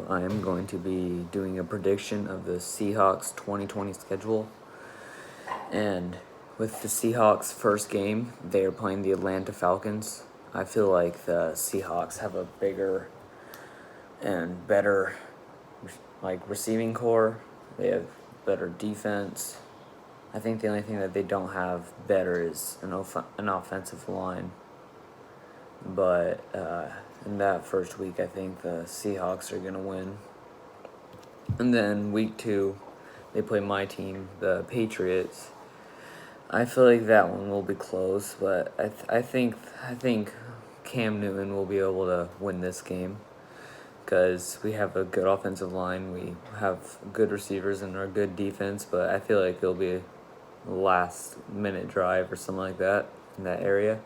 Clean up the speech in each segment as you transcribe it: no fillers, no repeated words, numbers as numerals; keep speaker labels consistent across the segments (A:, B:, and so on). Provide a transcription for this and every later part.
A: video, I am going to be doing a prediction of the Seahawks 2020 schedule. And with the Seahawks' first game, they are playing the Atlanta Falcons. I feel like the Seahawks have a bigger and better receiving core. They have better defense. I think the only thing that they don't have better is an offensive line. But in that first week, I think the Seahawks are going to win. And then week 2, they play my team, the Patriots. I feel like that one will be close, but I think Cam Newton will be able to win this game because we have a good offensive line, we have good receivers, and our good defense. But I feel like it'll be a last-minute drive or something like that in that area.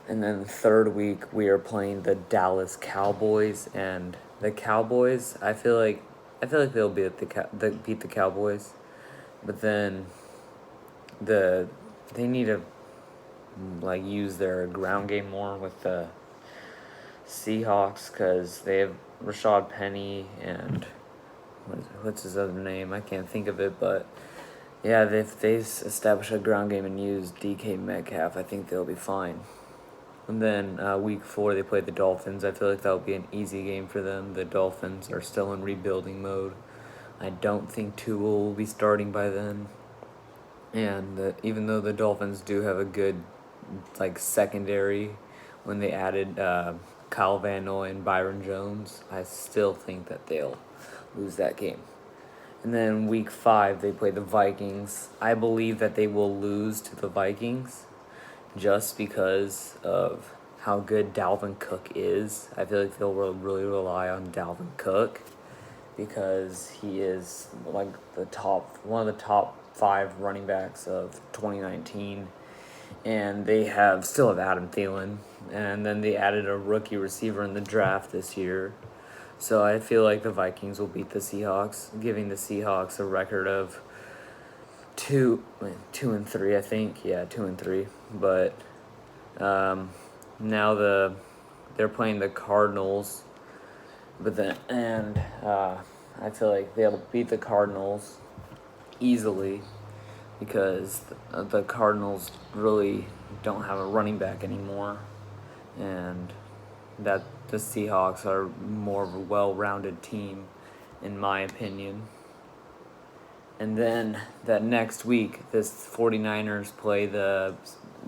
A: And then the third week, we are playing the Dallas Cowboys, and the Cowboys, I feel like they'll beat the Cowboys, but then they need to use their ground game more with the Seahawks because they have Rashad Penny and what's his other name? I can't think of it, but yeah, if they establish a ground game and use DK Metcalf, I think they'll be fine. And then week 4, they play the Dolphins. I feel like that'll be an easy game for them. The Dolphins are still in rebuilding mode. I don't think Tua will be starting by then. And even though the Dolphins do have a good secondary, when they added Kyle Van Noy and Byron Jones, I still think that they'll lose that game. And then week 5, they play the Vikings. I believe that they will lose to the Vikings just because of how good Dalvin Cook is. I feel like they'll really rely on Dalvin Cook because he is one of the top 5 running backs of 2019. And they still have Adam Thielen, and then they added a rookie receiver in the draft this year. So I feel like the Vikings will beat the Seahawks, giving the Seahawks a record of 2-3, I think. Yeah, 2-3. But now they're playing the Cardinals, I feel like they'll beat the Cardinals easily because the Cardinals really don't have a running back anymore, and that the Seahawks are more of a well-rounded team, in my opinion. And then that next week, the 49ers play the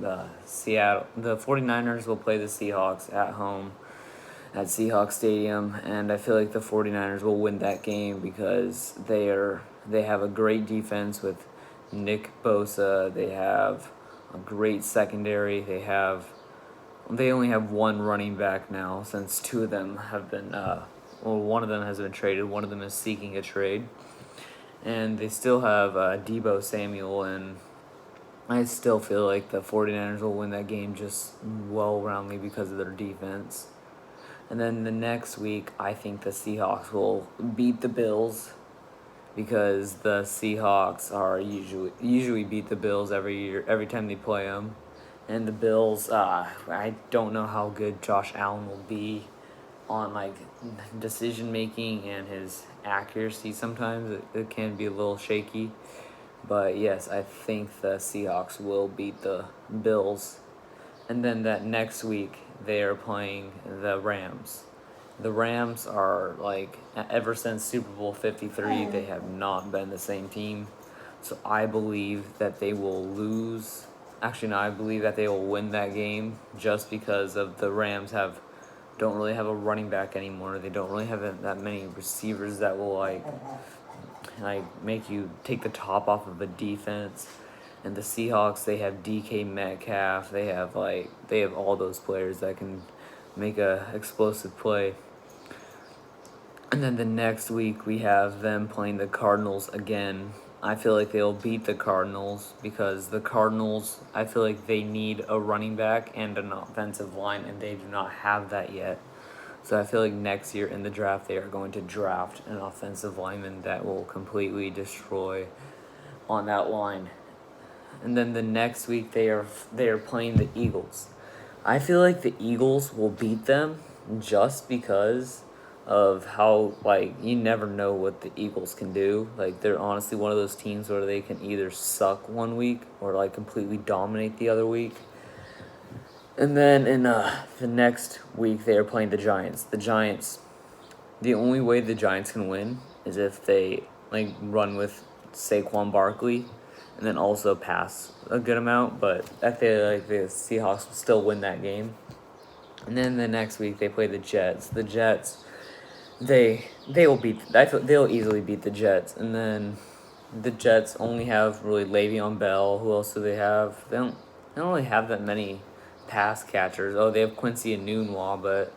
A: 49ers will play the Seahawks at home at Seahawks Stadium, and I feel like the 49ers will win that game because they have a great defense with Nick Bosa. They have a great secondary. They only have one running back now since 2 of them have been one of them has been traded. One of them is seeking a trade. And they still have Deebo Samuel, and I still feel like the 49ers will win that game just well-roundly because of their defense. And then the next week, I think the Seahawks will beat the Bills because the Seahawks are usually beat the Bills every year, every time they play them. And the Bills, I don't know how good Josh Allen will be on decision making and his accuracy. Sometimes it can be a little shaky, but yes, I think the Seahawks will beat the Bills. And then that next week they are playing the Rams. The Rams are ever since Super Bowl 53, they have not been the same team. So I believe that they will lose. Actually, no, I believe that they will win that game just because of the Rams don't really have a running back anymore. They don't really have that many receivers that will make you take the top off of a defense. And the Seahawks, they have DK Metcalf. They have all those players that can make a explosive play. And then the next week we have them playing the Cardinals again. I feel like they'll beat the Cardinals because the Cardinals, I feel like they need a running back and an offensive line, and they do not have that yet. So I feel like next year in the draft, they are going to draft an offensive lineman that will completely destroy on that line. And then the next week, they are playing the Eagles. I feel like the Eagles will beat them just because of how, like, you never know what the Eagles can do. Like, they're honestly one of those teams where they can either suck one week or, like, completely dominate the other week. And then in the next week, they are playing the Giants. The Giants, the only way the Giants can win is if they, like, run with Saquon Barkley and then also pass a good amount. But I feel like the Seahawks will still win that game. And then the next week, they play the Jets. The Jets, they will beat. I feel they'll easily beat the Jets. And then the Jets only have really Le'Veon Bell. Who else do they have? They don't really have that many pass catchers. Oh, they have Quincy Enunwa, but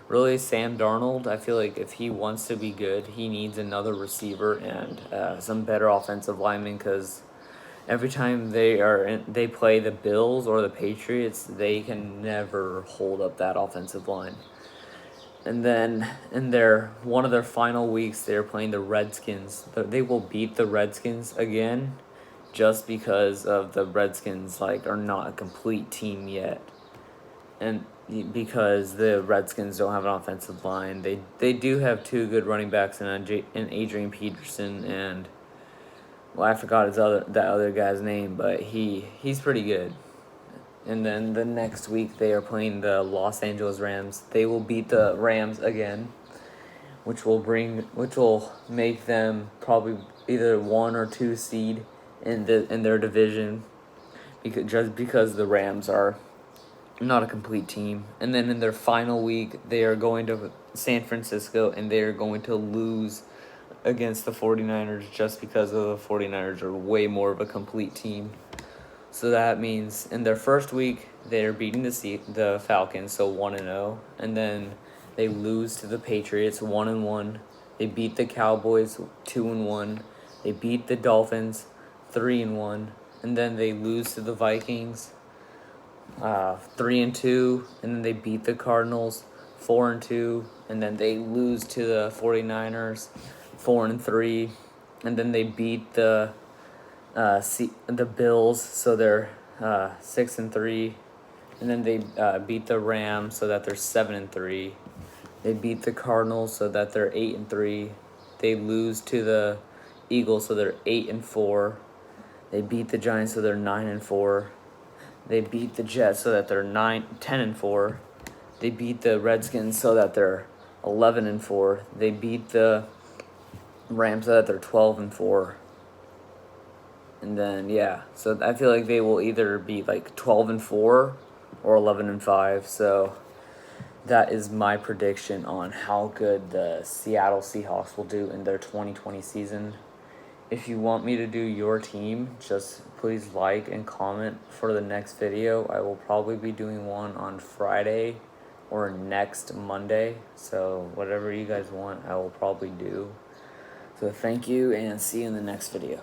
A: really Sam Darnold, I feel like if he wants to be good, he needs another receiver and some better offensive linemen, because every time they play the Bills or the Patriots, they can never hold up that offensive line. And then in one of their final weeks, they're playing the Redskins. They will beat the Redskins again, just because of the Redskins are not a complete team yet, and because the Redskins don't have an offensive line. They do have two good running backs in Adrian Peterson and, well, I forgot that other guy's name, but he's pretty good. And then the next week they are playing the Los Angeles Rams. They will beat the Rams again, which will make them probably either 1 or 2 seed in their division, because the Rams are not a complete team. And then in their final week, they are going to San Francisco, and they are going to lose against the 49ers, just because of the 49ers are way more of a complete team. So that means in their first week, they're beating the Falcons, so 1-0, and then they lose to the Patriots 1-1. They beat the Cowboys 2-1. They beat the Dolphins 3-1, and then they lose to the Vikings 3-2, and then they beat the Cardinals 4-2, and then they lose to the 49ers 4-3, and then they beat the Bills, so they're 6-3, and then they beat the Rams, so that they're 7-3. They beat the Cardinals, so that they're 8-3. They lose to the Eagles, so they're 8-4. They beat the Giants, so they're 9-4. They beat the Jets, so that they're 10-4. They beat the Redskins, so that they're 11-4. They beat the Rams, so that they're 12-4. And then, yeah, so I feel like they will either be 12-4 or 11-5. So that is my prediction on how good the Seattle Seahawks will do in their 2020 season. If you want me to do your team, just please like and comment for the next video. I will probably be doing one on Friday or next Monday. So whatever you guys want, I will probably do. So thank you, and see you in the next video.